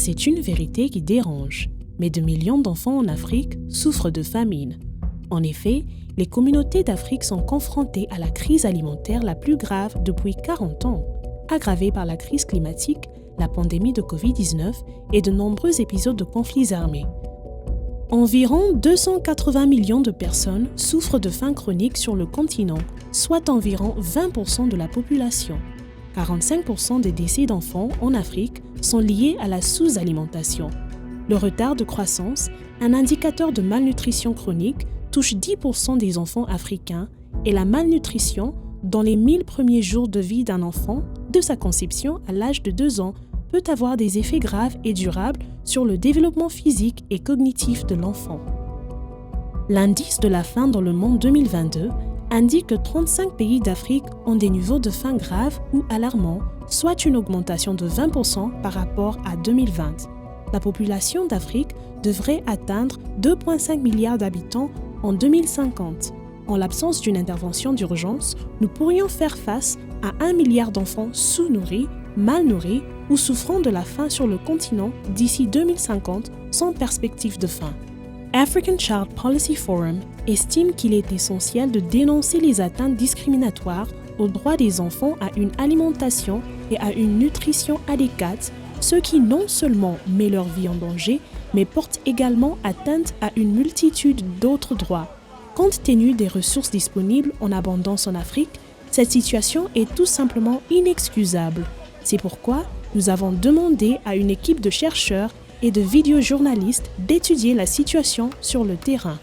C'est une vérité qui dérange, mais de millions d'enfants en Afrique souffrent de famine. En effet, les communautés d'Afrique sont confrontées à la crise alimentaire la plus grave depuis 40 ans, aggravée par la crise climatique, la pandémie de Covid-19 et de nombreux épisodes de conflits armés. Environ 280 millions de personnes souffrent de faim chronique sur le continent, soit environ 20% de la population. 45% des décès d'enfants en Afrique sont liés à la sous-alimentation. Le retard de croissance, un indicateur de malnutrition chronique, touche 10% des enfants africains et la malnutrition, dans les 1000 premiers jours de vie d'un enfant, de sa conception à l'âge de 2 ans, peut avoir des effets graves et durables sur le développement physique et cognitif de l'enfant. L'indice de la faim dans le monde 2022 indique que 35 pays d'Afrique ont des niveaux de faim graves ou alarmants, soit une augmentation de 20% par rapport à 2020. La population d'Afrique devrait atteindre 2,5 milliards d'habitants en 2050. En l'absence d'une intervention d'urgence, nous pourrions faire face à 1 milliard d'enfants sous-nourris, mal nourris ou souffrant de la faim sur le continent d'ici 2050 sans perspective de faim. African Child Policy Forum estime qu'il est essentiel de dénoncer les atteintes discriminatoires aux droits des enfants à une alimentation et à une nutrition adéquate, ce qui non seulement met leur vie en danger, mais porte également atteinte à une multitude d'autres droits. Compte tenu des ressources disponibles en abondance en Afrique, cette situation est tout simplement inexcusable. C'est pourquoi nous avons demandé à une équipe de chercheurs et de vidéojournalistes d'étudier la situation sur le terrain.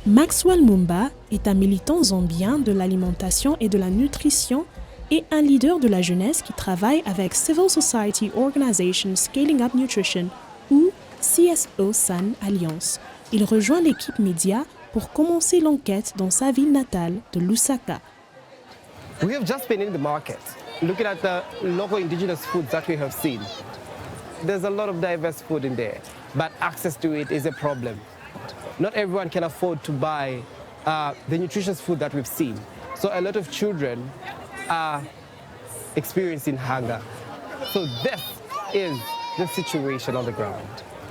Maxwell Mumba est un militant zambien de l'alimentation et de la nutrition et un leader de la jeunesse qui travaille avec Civil Society Organization Scaling Up Nutrition ou CSO San Alliance. Il rejoint l'équipe média pour commencer l'enquête dans sa ville natale de Lusaka. We have just been in the market, looking at the local indigenous foods that we have seen. There's a lot of diverse food in there, but access to it is a problem. Not everyone can afford to buy the nutritious food that we've seen. So a lot of children are experiencing hunger. So this is the situation on the ground.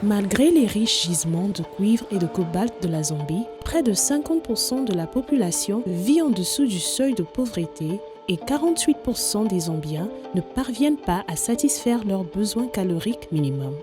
Malgré les riches gisements de cuivre et de cobalt de la Zambie, près de 50% de la population vit en dessous du seuil de pauvreté et 48% des Zambiens ne parviennent pas à satisfaire leurs besoins caloriques minimums.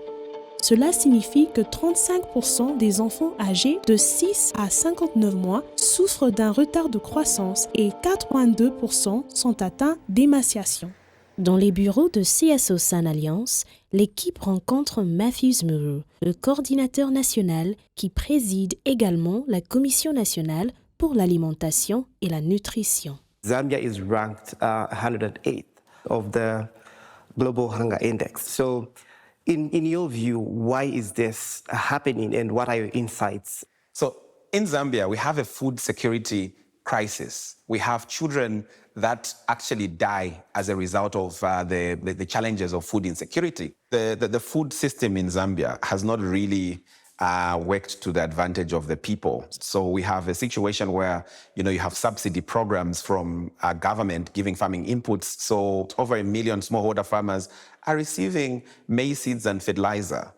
Cela signifie que 35% des enfants âgés de 6 à 59 mois souffrent d'un retard de croissance et 4,2% sont atteints d'émaciation. Dans les bureaux de CSO San Alliance, l'équipe rencontre Matthews Muru, le coordinateur national qui préside également la Commission nationale pour l'alimentation et la nutrition. Zambia is ranked 108th of the Global Hunger Index. So in your view, why is this happening and what are your insights? So in Zambia, we have a food security crisis. We have children that actually die as a result of the challenges of food insecurity. The food system in Zambia has not really worked to the advantage of the people. So we have a situation where, you have subsidy programs from our government giving farming inputs. So over 1 million smallholder farmers are receiving maize seeds and fertilizer.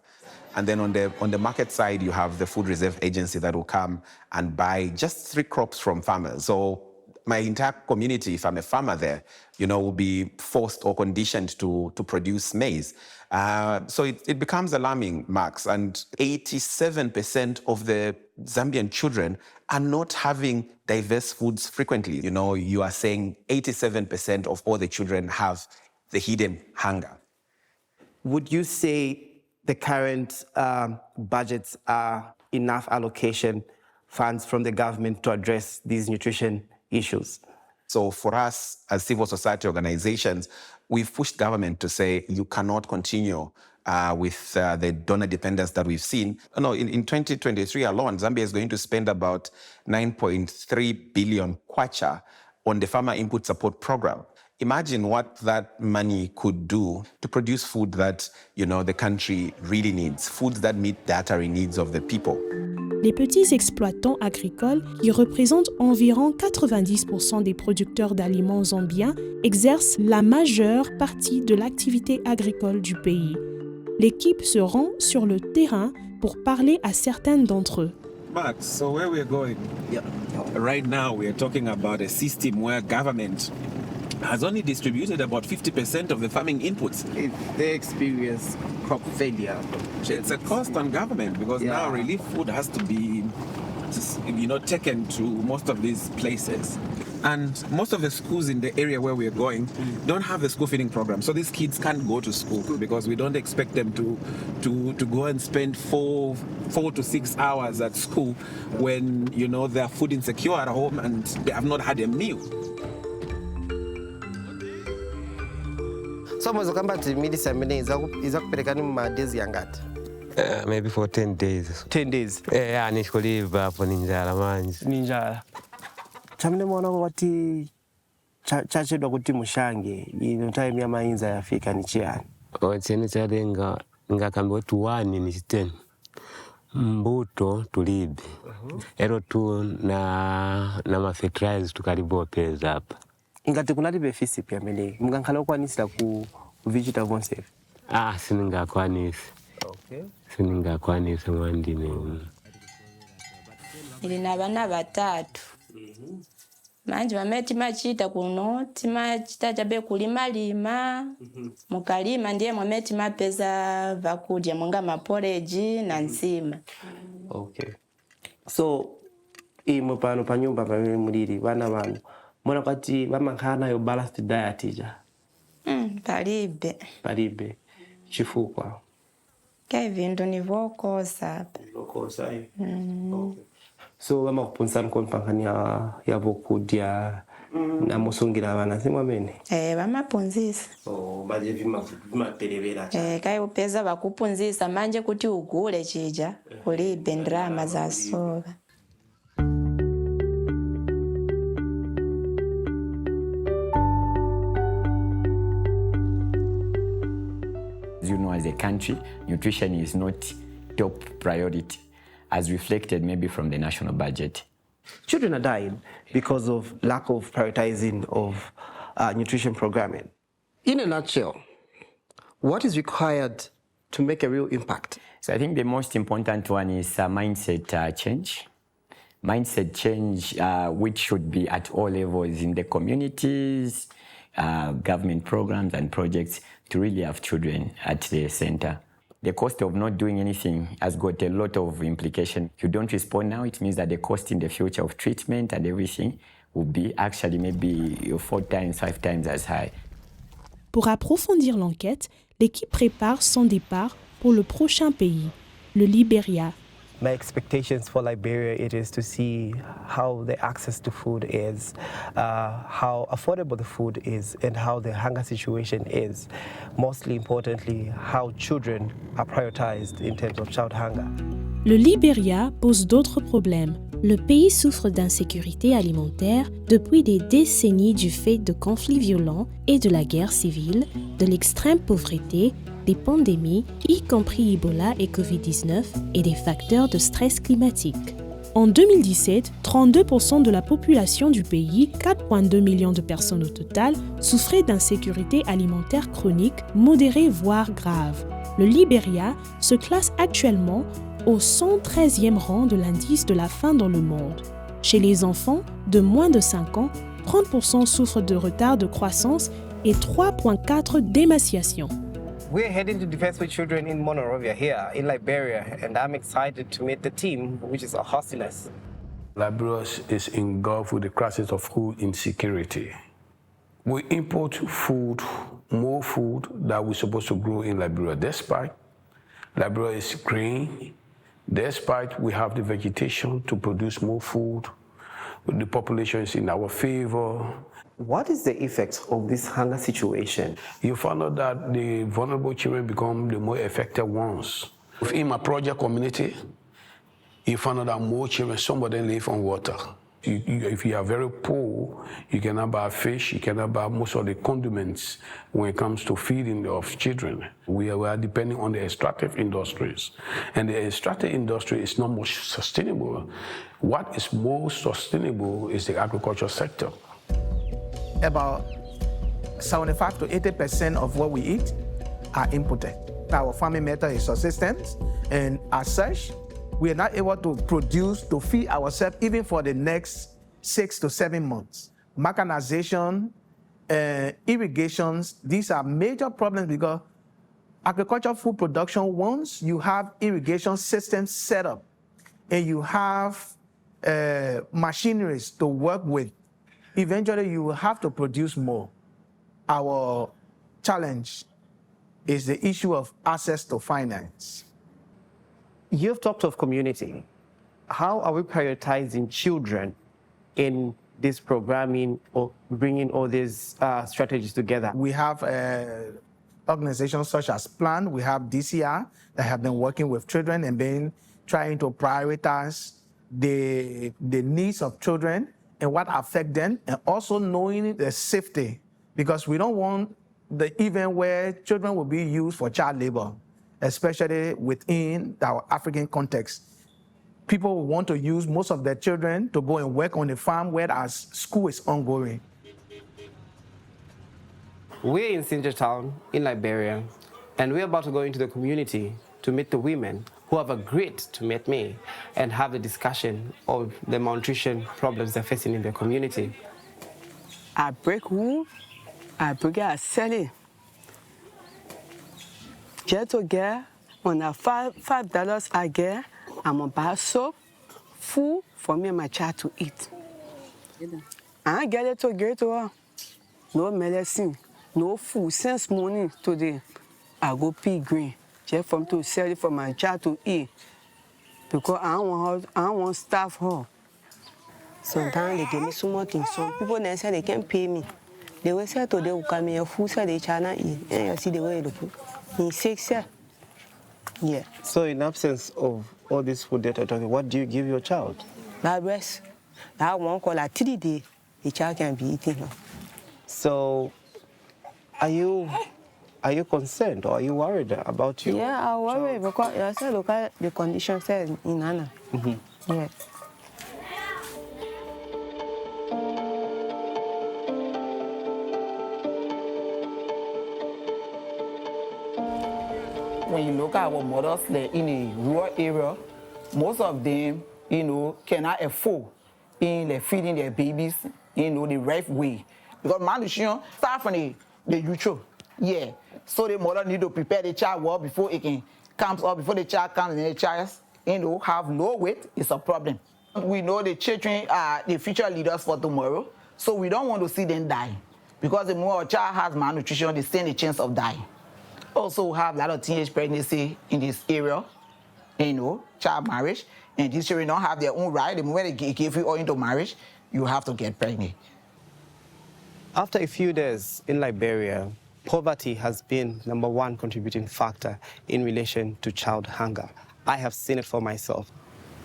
And then on the market side, you have the Food Reserve Agency that will come and buy just 3 crops from farmers. So my entire community, if I'm a farmer there, will be forced or conditioned to produce maize. So it becomes alarming, Max. And 87% of the Zambian children are not having diverse foods frequently. You are saying 87% of all the children have the hidden hunger. Would you say the current budgets are enough allocation funds from the government to address these nutrition issues? So for us as civil society organizations, we've pushed government to say you cannot continue with the donor dependence that we've seen. No, in 2023 alone, Zambia is going to spend about 9.3 billion kwacha on the Farmer Input Support Program. Imagine what that money could do to produce food that, the country really needs, foods that meet dietary needs of the people. Les petits exploitants agricoles, qui représentent environ 90% des producteurs d'aliments zambiens, exercent la majeure partie de l'activité agricole du pays. l'équipe se rend sur le terrain pour parler à certains d'entre eux. Max, so where we're going? Yeah. Right now, we are talking about a system where government has only distributed about 50% of the farming inputs. They experience crop failure. It's a cost on government because now relief food has to be, taken to most of these places. And most of the schools in the area where we're going don't have a school feeding program. So these kids can't go to school because we don't expect them to go and spend 4 to 6 hours at school when, they're food insecure at home and they have not had a meal. So mwezi kamba timidisa mene iza kupelekani madezi yangati? Maybe for 10 days. 10 days? Nishkuliva hapo ninjala manje. Ninjala. Chamine mwana wati chachedwa kuti mushange ino time ya mainza yafika ni chiani? Chene chalenga ngakambi wetu 1 ni 10. Mbuto tulibe. Ero tu na mafetrize tukalibo peza hapa. Ingati kunalibe fisi pia mene. Mgankhala ukwanisila ku vijita vonse? Siningakwanisi. Okay. Siningakwanisi mwandine. Nilina bana 3. Manje mameti machita kuno, timachita chabe kulima mukalima ndiye mameti mapeza vakudya monga maporeji na nsima. Okay. So imwe pano panyumba pamene mulili vana vanu mona kwati vamankhana yo balanced diet ija? Palibe. Chifukwa? Kai vindu nivokosa apa. Vokosa hivi? Okay. So vamakupunsani konpankhani ya vokudya na musungira vana simwa mene? Vamapunzisa. So manje vimaperevera cha? Kai upeza vakupunzisa manje kuti ugule chija kulibe ndrama za sova. As a country, nutrition is not top priority, as reflected maybe from the national budget. Children are dying because of lack of prioritizing of nutrition programming. In a nutshell, what is required to make a real impact? So I think the most important one is mindset change. Mindset change, which should be at all levels in the communities, government programs and projects to really have children at the center. The cost of not doing anything has got a lot of implication. If you don't respond now, it means that the cost in the future of treatment and everything will be actually maybe 4 times, 5 times as high. Pour approfondir l'enquête, l'équipe prépare son départ pour le prochain pays, le Libéria. My expectations for Liberia, it is to see how the access to food is, how affordable the food is, and how the hunger situation is. Mostly importantly, how children are prioritized in terms of child hunger. Le Libéria pose d'autres problèmes. Le pays souffre d'insécurité alimentaire depuis des décennies du fait de conflits violents et de la guerre civile, de l'extrême pauvreté, des pandémies, y compris Ebola et Covid-19, et des facteurs de stress climatique. En 2017, 32% de la population du pays, 4,2 millions de personnes au total, souffraient d'insécurité alimentaire chronique, modérée voire grave. Le Libéria se classe actuellement au 113e rang de l'indice de la faim dans le monde. Chez les enfants de moins de 5 ans, 30% souffrent de retard de croissance et 3,4% d'émaciation. We're heading to Defense with Children in Monrovia here in Liberia, and I'm excited to meet the team, which is Hostiness. Liberia is engulfed with the crisis of food insecurity. We import food, more food that we're supposed to grow in Liberia, despite Liberia is green, despite we have the vegetation to produce more food, the population is in our favor. What is the effect of this hunger situation? You find out that the vulnerable children become the more affected ones. In my project community, you find out that more children, some of them live on water. If you are very poor, you cannot buy fish, you cannot buy most of the condiments when it comes to feeding of children. We are depending on the extractive industries. And the extractive industry is not much sustainable. What is more sustainable is the agriculture sector. About 75 to 80% of what we eat are imported. our farming method is subsistence, and as such, we are not able to produce to feed ourselves even for the next 6 to 7 months. Mechanization, irrigations, these are major problems because agricultural food production, once you have irrigation systems set up and you have machineries to work with, eventually you will have to produce more. Our challenge is the issue of access to finance. You've talked of community. How are we prioritizing children in this programming or bringing all these strategies together? We have organizations such as PLAN, we have DCR that have been working with children and been trying to prioritize the needs of children and what affect them, and also knowing the safety, because we don't want the event where children will be used for child labor, especially within our African context. People want to use most of their children to go and work on the farm, whereas school is ongoing. We're in Sinja Town in Liberia, and we're about to go into the community to meet the women who have agreed to meet me and have a discussion of the malnutrition problems they're facing in their community. I break wool, I break it, I sell it. Get to get, on a $5 I get, I'm gonna buy soap, food for me and my child to eat. I get it to get to her. No medicine, no food. Since morning today, I go pick green just for me to sell it for my child to eat. Because I don't want starve her. Sometimes they give me so much things. Some people then say they can't pay me. They will say to them, come here, food, say they cannot eat. And you see the way they put. In 6 years. Yeah. So in absence of all this food that you're talking, what do you give your child? That breast. That one call like 3 days, the child can be eating. So are you concerned or are you worried about you? Yeah, I worry because I said look at the condition said in Anna. Mm-hmm. Yeah. When you look at our mothers in a rural area, most of them, cannot afford feeding their babies, the right way. Because malnutrition starts from the uterus. Yeah. So the mother need to prepare the child well before it can comes up, before the child comes and the child, have low weight, it's a problem. We know the children are the future leaders for tomorrow, so we don't want to see them die. Because the more a child has malnutrition, they stand a chance of dying. Also, we have a lot of teenage pregnancy in this area, child marriage, and these children don't have their own right. The moment they give you all into marriage, you have to get pregnant. After a few days in Liberia, poverty has been #1 contributing factor in relation to child hunger. I have seen it for myself.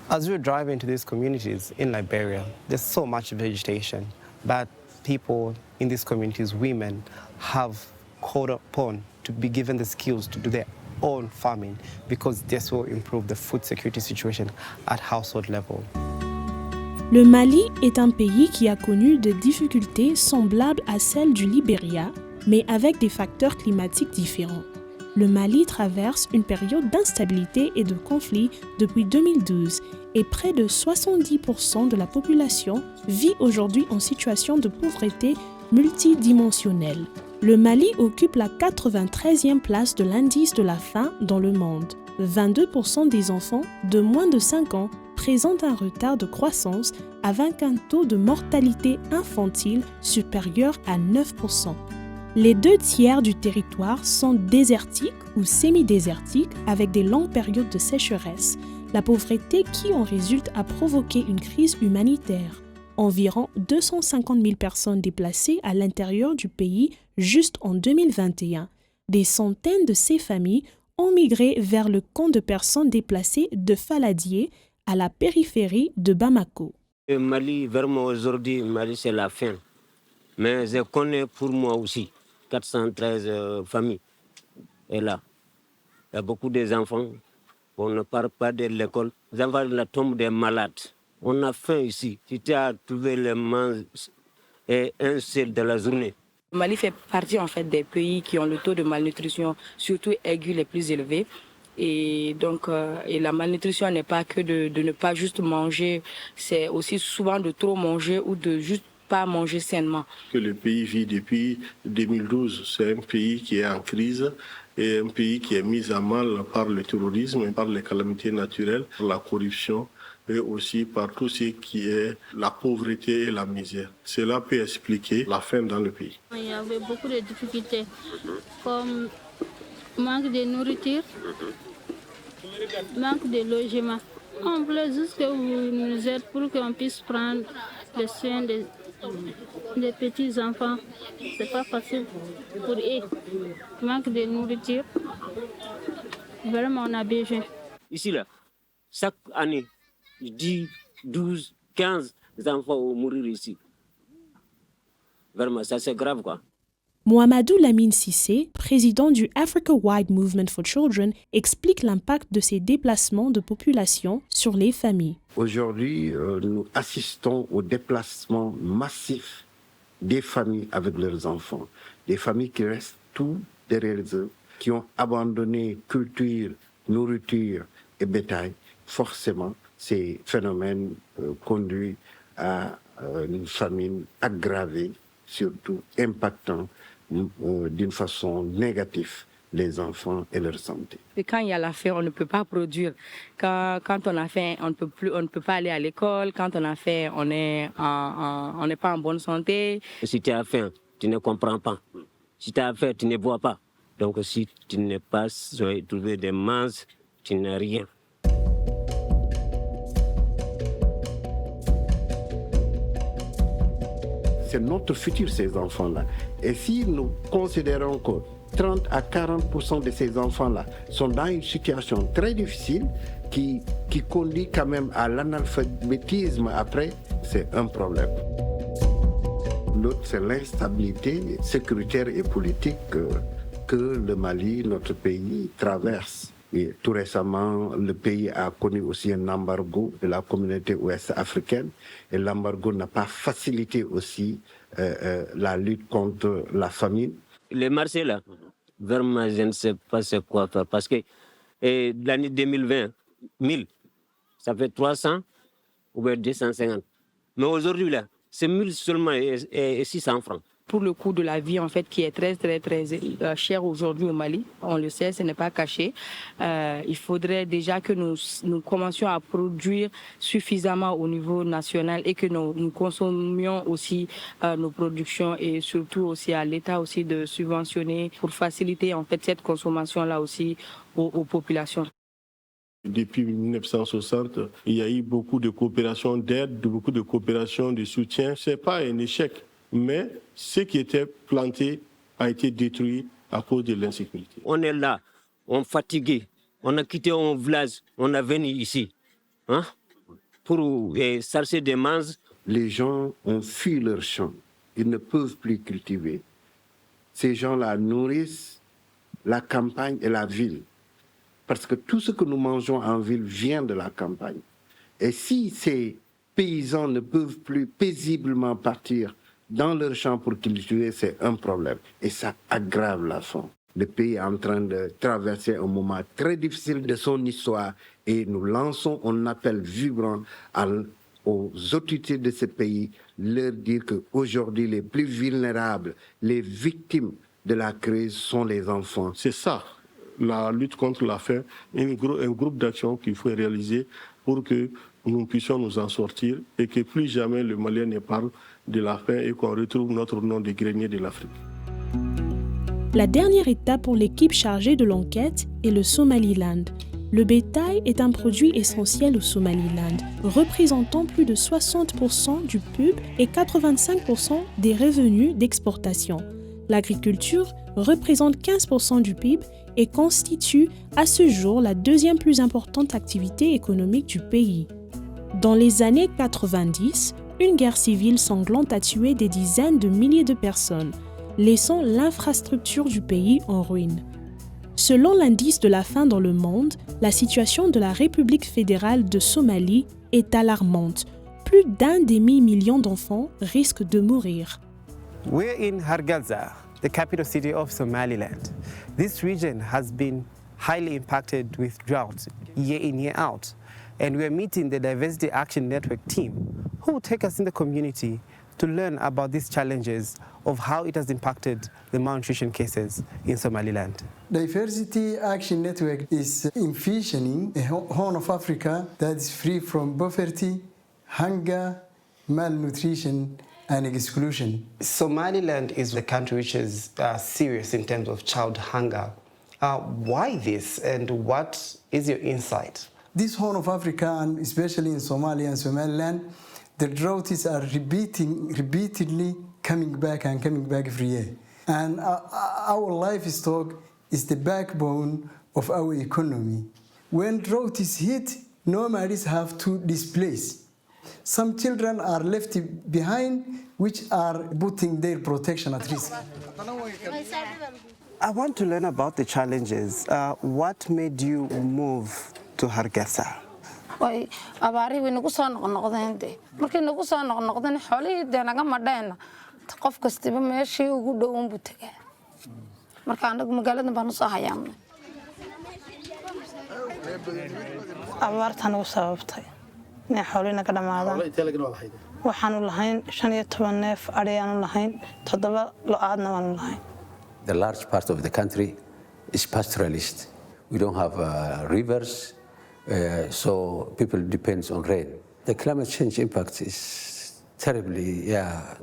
As we drive into these communities in Liberia, there's so much vegetation, but people in these communities, women, have called upon to be given the skills to do their own farming because this will improve the food security situation at household level. Le Mali est un pays qui a connu des difficultés semblables à celles du Libéria, mais avec des facteurs climatiques différents. Le Mali traverse une période d'instabilité et de conflit depuis 2012 et près de 70% de la population vit aujourd'hui en situation de pauvreté multidimensionnelle. Le Mali occupe la 93e place de l'indice de la faim dans le monde. 22% des enfants de moins de 5 ans présentent un retard de croissance avec un taux de mortalité infantile supérieur à 9%. Les 2/3 du territoire sont désertiques ou semi-désertiques avec des longues périodes de sécheresse. La pauvreté qui en résulte a provoqué une crise humanitaire. Environ 250 000 personnes déplacées à l'intérieur du pays juste en 2021. Des centaines de ces familles ont migré vers le camp de personnes déplacées de Faladier à la périphérie de Bamako. Le Mali, vraiment aujourd'hui, Mali c'est la fin. Mais je connais pour moi aussi 413 familles. Et là, il y a beaucoup d'enfants. On ne parle pas de l'école. Les enfants la tombe des malades. On a faim ici. Si tu as trouvé le mange et un seul de la journée, Le Mali fait partie en fait des pays qui ont le taux de malnutrition, surtout aigu, les plus élevés. Et donc, et la malnutrition n'est pas que de ne pas juste manger, c'est aussi souvent de trop manger ou de juste pas manger sainement. Que le pays vit depuis 2012, c'est un pays qui est en crise et un pays qui est mis à mal par le terrorisme, par les calamités naturelles, par la corruption et aussi par tout ce qui est la pauvreté et la misère. Cela peut expliquer la faim dans le pays. Il y avait beaucoup de difficultés, comme manque de nourriture, manque de logement. On voulait juste que vous nous aidez pour qu'on puisse prendre le soin des petits-enfants. C'est pas facile pour eux. Manque de nourriture. Vraiment, on a besoin. Ici, là, chaque année, 10, 12, 15 enfants vont mourir ici. Vraiment, ça c'est grave, quoi. Mohamedou Lamine Sissé, président du Africa-Wide Movement for Children, explique l'impact de ces déplacements de population sur les familles. Aujourd'hui, nous assistons au déplacement massif des familles avec leurs enfants. Des familles qui restent tout derrière eux, qui ont abandonné culture, nourriture et bétail. Forcément, ces phénomènes conduisent à une famine aggravée, surtout impactant d'une façon négative les enfants et leur santé. Et quand il y a la faim, on ne peut pas produire. Quand on a faim, on ne peut pas aller à l'école. Quand on a faim, on n'est pas en bonne santé. Si tu as faim, tu ne comprends pas. Si tu as faim, tu ne vois pas. Donc si tu n'es pas trouvé des manches, tu n'as rien. C'est notre futur, ces enfants-là. Et si nous considérons que 30 à 40% de ces enfants-là sont dans une situation très difficile qui conduit quand même à l'analphabétisme après, c'est un problème. L'autre, c'est l'instabilité sécuritaire et politique que le Mali, notre pays, traverse. Et tout récemment, le pays a connu aussi un embargo de la communauté ouest africaine et l'embargo n'a pas facilité aussi la lutte contre la famine. Les marchés là, vraiment, je ne sais pas c'est quoi faire parce que l'année 2020, 1000, ça fait 300 ou bien 250. Mais aujourd'hui là, c'est 1000 seulement et 600 francs. Pour le coût de la vie en fait qui est très cher aujourd'hui au Mali, on le sait, ce n'est pas caché. Il faudrait déjà que nous commencions à produire suffisamment au niveau national et que nous consommions aussi nos productions et surtout aussi à l'État aussi de subventionner pour faciliter en fait cette consommation là aussi aux populations. Depuis 1960, il y a eu beaucoup de coopération d'aide, beaucoup de coopération de soutien. Ce n'est pas un échec. Mais ce qui était planté a été détruit à cause de l'insécurité. On est là, on est fatigué, on a quitté un village, on est venu ici pour chercher des manges. Les gens ont fui leurs champs, ils ne peuvent plus cultiver. Ces gens-là nourrissent la campagne et la ville. Parce que tout ce que nous mangeons en ville vient de la campagne. Et si ces paysans ne peuvent plus paisiblement partir dans leur champ pour cultiver, c'est un problème. Et ça aggrave la faim. Le pays est en train de traverser un moment très difficile de son histoire et nous lançons un appel vibrant aux autorités de ce pays, leur dire qu'aujourd'hui, les plus vulnérables, les victimes de la crise sont les enfants. C'est ça, la lutte contre la faim, un groupe d'action qu'il faut réaliser pour que nous puissions nous en sortir et que plus jamais le Malien ne parle de la faim et qu'on retrouve notre nom de grenier de l'Afrique. La dernière étape pour l'équipe chargée de l'enquête est le Somaliland. Le bétail est un produit essentiel au Somaliland, représentant plus de 60% du PIB et 85% des revenus d'exportation. L'agriculture représente 15% du PIB et constitue à ce jour la deuxième plus importante activité économique du pays. Dans les années 90, une guerre civile sanglante a tué des dizaines de milliers de personnes, laissant l'infrastructure du pays en ruine. Selon l'indice de la faim dans le monde, la situation de la République fédérale de Somalie est alarmante. Plus d'1 demi-million d'enfants risquent de mourir. We're in Hargeisa, the capital city of Somaliland. This region has been highly impacted with drought year in, year out. And we're meeting the Diversity Action Network team who will take us in the community to learn about these challenges of how it has impacted the malnutrition cases in Somaliland. Diversity Action Network is envisioning a Horn of Africa that is free from poverty, hunger, malnutrition, and exclusion. Somaliland is the country which is serious in terms of child hunger. Why this, and what is your insight? This Horn of Africa, and especially in Somalia and Somaliland, the droughts are repeatedly coming back every year. And our livestock is the backbone of our economy. When drought is hit, nomads have to displace. Some children are left behind, which are putting their protection at risk. I want to learn about the challenges. What made you move to Hargeisa? way abaari way nagu soo noqnoqdeen markay nagu soo noqnoqdeen xoolihii naga madheen qof kastaba meeshii ugu dhow u tagaa marka anagu magaalada baan u soo hayaamnay abaartan u sababtay inay xoolihii naga dhamaadaan waxaanu lahayn 15 neef ariyaanu lahayn 7 lo-aadna waanu lahayn. The large part of the country is pastoralist. We don't have rivers. So people depend on rain. The climate change impact is terribly,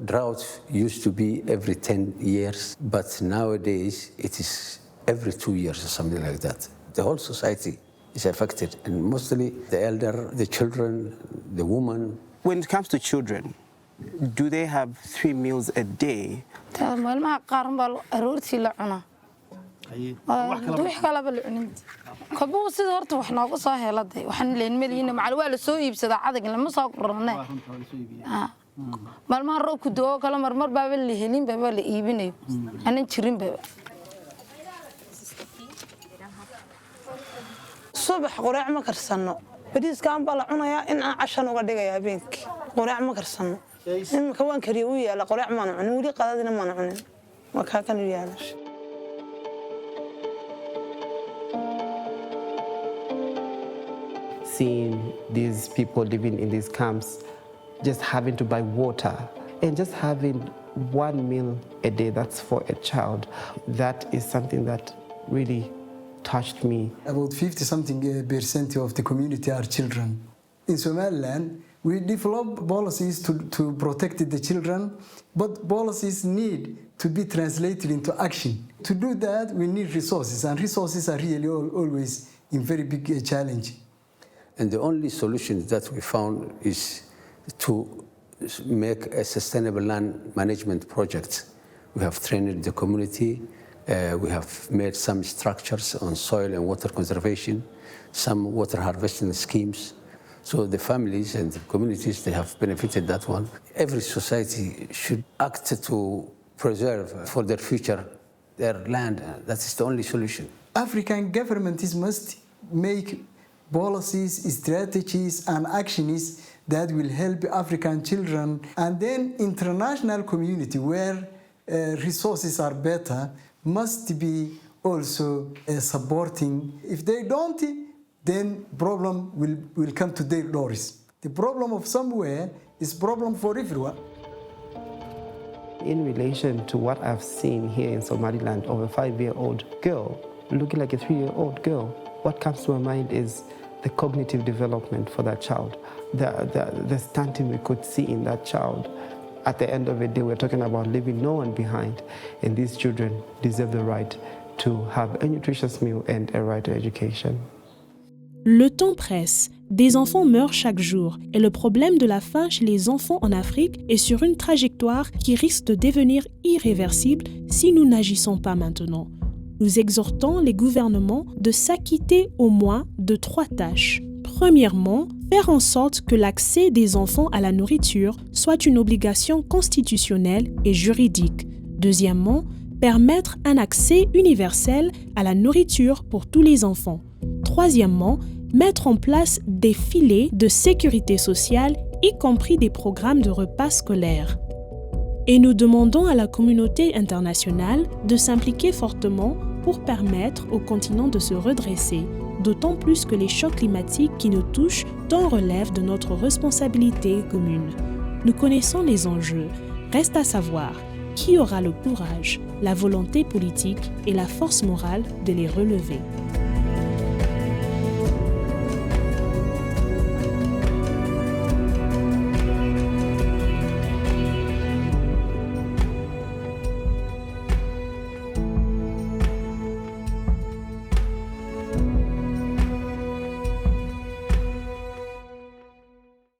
drought used to be every 10 years, but nowadays it is every 2 years or something like that. The whole society is affected, and mostly the elder, the children, the women. When it comes to children, do they have 3 meals a day? كبو سيد horta wax nooga soo heeladay waxaan leenmadiina macal waa la soo iibsadaa cadag lama soo qornay marma roobku doo kala marmar baa la helin baa la iibinayo anan jirin baa subax quraac ma karsano bariiskaan baa la cunayaa in aan cashan uga dhigayaa habeenkii quraac ma karsano imka waan kariyo u yaala quraac ma cunin wali qadadina ma cunin waa ka kan u yaala. Seeing these people living in these camps, just having to buy water and just having 1 meal a day, that's for a child, that is something that really touched me. About 50% of the community are children. In Somaliland, we develop policies to protect the children, but policies need to be translated into action. To do that, we need resources, and resources are really always a very big challenge. And the only solution that we found is to make a sustainable land management project. We have trained the community, we have made some structures on soil and water conservation, some water harvesting schemes. So the families and the communities, they have benefited that one. Every society should act to preserve for their future their land. That is the only solution. African governments must make policies, strategies, and actions that will help African children, and then international community where resources are better must be also supporting. If they don't, then problem will come to their doors. The problem of somewhere is problem for everyone. In relation to what I've seen here in Somaliland of a 5-year-old girl looking like a 3-year-old girl, what comes to my mind is the cognitive development for that child, the stunting we could see in that child. At the end of the day, we're talking about leaving no one behind, and these children deserve the right to have a nutritious meal and a right to education. Le temps presse, des enfants meurent chaque jour et le problème de la faim chez les enfants en Afrique est sur une trajectoire qui risque de devenir irréversible si nous n'agissons pas maintenant. Nous exhortons les gouvernements de s'acquitter au moins de 3 tâches. Premièrement, faire en sorte que l'accès des enfants à la nourriture soit une obligation constitutionnelle et juridique. Deuxièmement, permettre un accès universel à la nourriture pour tous les enfants. Troisièmement, mettre en place des filets de sécurité sociale, y compris des programmes de repas scolaires. Et nous demandons à la communauté internationale de s'impliquer fortement pour permettre au continent de se redresser, d'autant plus que les chocs climatiques qui nous touchent tant relèvent de notre responsabilité commune. Nous connaissons les enjeux. Reste à savoir qui aura le courage, la volonté politique et la force morale de les relever.